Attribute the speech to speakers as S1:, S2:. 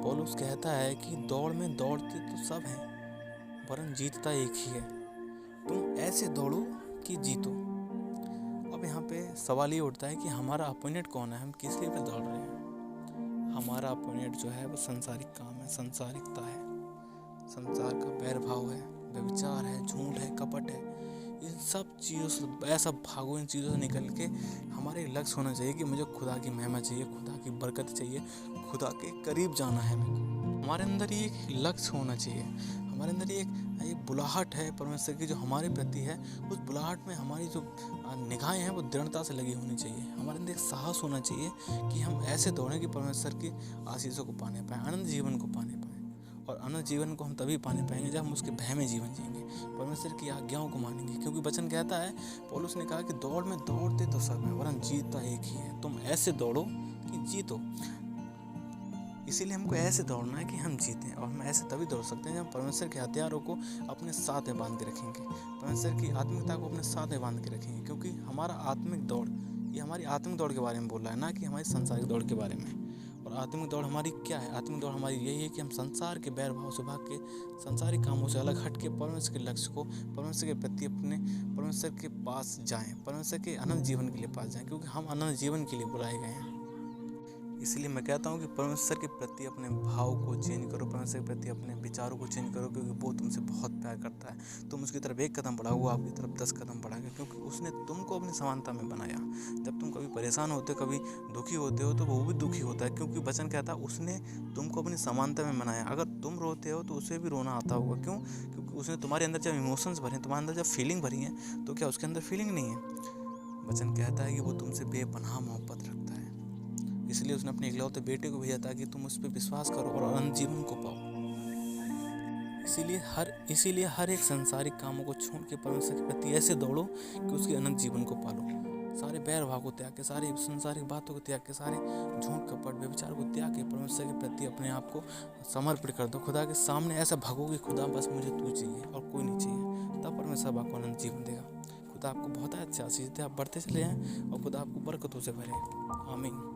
S1: पौलुस कहता है कि दौड़ में दौड़ते तो सब हैं, वरन जीतता एक ही है। तुम ऐसे दौड़ो कि जीतो। अब यहाँ पे सवाल ये उठता है कि हमारा अपोनेंट कौन है, हम किस लिए पे दौड़ रहे हैं। हमारा अपोनेंट जो है वो संसारिक काम है, संसारिकता है, संसार का बैर भाव है, व्यभिचार है, झूठ है, कपट है। इन सब चीज़ों से ऐसा भागो, इन चीज़ों से निकल के हमारे लक्ष्य होना चाहिए कि मुझे खुदा की महिमा चाहिए, खुदा की बरकत चाहिए, खुदा के करीब जाना है मेरे को। हमारे अंदर ये एक लक्ष्य होना चाहिए, हमारे अंदर ये एक बुलाहट है परमेश्वर की जो हमारे प्रति है। उस बुलाहट में हमारी जो निगाहें हैं वो दृढ़ता से लगी होनी चाहिए। हमारे अंदर एक साहस होना चाहिए कि हम ऐसे दौड़ें कि परमेश्वर की आशीषों को पाने पाएँ, आनंद जीवन को पाने पाएँ। और अनंत जीवन को हम तभी पाने पाएंगे जब हम उसके भय में जीवन जिएंगे, परमेश्वर की आज्ञाओं को मानेंगे। क्योंकि वचन कहता है, पौलुस ने कहा कि दौड़ में दौड़ते तो सब है, वरन जीतता एक ही है। तुम ऐसे दौड़ो कि जीतो। इसीलिए हमको ऐसे दौड़ना है कि हम जीतें, और हम ऐसे तभी दौड़ सकते हैं जब हम परमेश्वर के हथियारों को अपने साथ में बांध के रखेंगे, परमेश्वर की आत्मिकता को अपने साथ में बांध के रखेंगे। क्योंकि हमारा आत्मिक दौड़, ये हमारी आत्मिक दौड़ के बारे में बोल रहा है, ना कि हमारी सांसारिक दौड़ के बारे में। और आत्मिक दौड़ हमारी क्या है? आत्मिक दौड़ हमारी यही है कि हम संसार के बैर भाव से भाग के, संसारिक कामों से अलग हट के परमेश्वर के लक्ष्य को, परमेश्वर के प्रति अपने परमेश्वर के पास जाएं, परमेश्वर के अनंत जीवन के लिए पास जाएं। क्योंकि हम अनंत जीवन के लिए बुलाए गए हैं। इसलिए मैं कहता हूँ कि परमेश्वर के प्रति अपने भाव को चेंज करो, परमेश्वर के प्रति अपने विचारों को चेंज करो। क्योंकि वो तुमसे बहुत प्यार करता है। तुम उसकी तरफ एक कदम बढ़ाओ, वो आपकी तरफ 10 कदम बढ़ाएगा। क्योंकि उसने तुमको अपनी समानता में बनाया। जब तुम कभी परेशान होते हो, कभी दुखी होते हो, तो वो भी दुखी होता है। क्योंकि वचन कहता है उसने तुमको अपनी समानता में बनाया। अगर तुम रोते हो तो उसे भी रोना आता होगा। क्यों? क्योंकि उसने तुम्हारे अंदर जब इमोशंस भरे, तुम्हारे अंदर जब फीलिंग भरी है, तो क्या उसके अंदर फीलिंग नहीं है? वचन कहता है कि वो तुमसे बेपनाह मोहब्बत रखता है। इसलिए उसने अपने इकलौते बेटे को भेजा ताकि तुम उस पर विश्वास करो और अनंत जीवन को पाओ। इसीलिए हर एक संसारिक कामों को छोड़ के परमेश्वर के प्रति ऐसे दौड़ो कि उसके अनंत जीवन को पालो। सारे बैर भाव को त्याग के, सारी संसारिक बातों को त्याग के, सारे झूठ कपट व्यभिचार को त्याग के परमेश्वर के प्रति अपने आप को समर्पित कर दो। खुदा के सामने ऐसा भागो कि खुदा बस मुझे तू चाहिए और कोई नहीं चाहिए। तब परमेश्वर आपको अनंत जीवन देगा। खुदा आपको बहुत अच्छा आशीष दे। आप बढ़ते चले जाएं और खुदा आपको बरकतों से भरे। आमीन।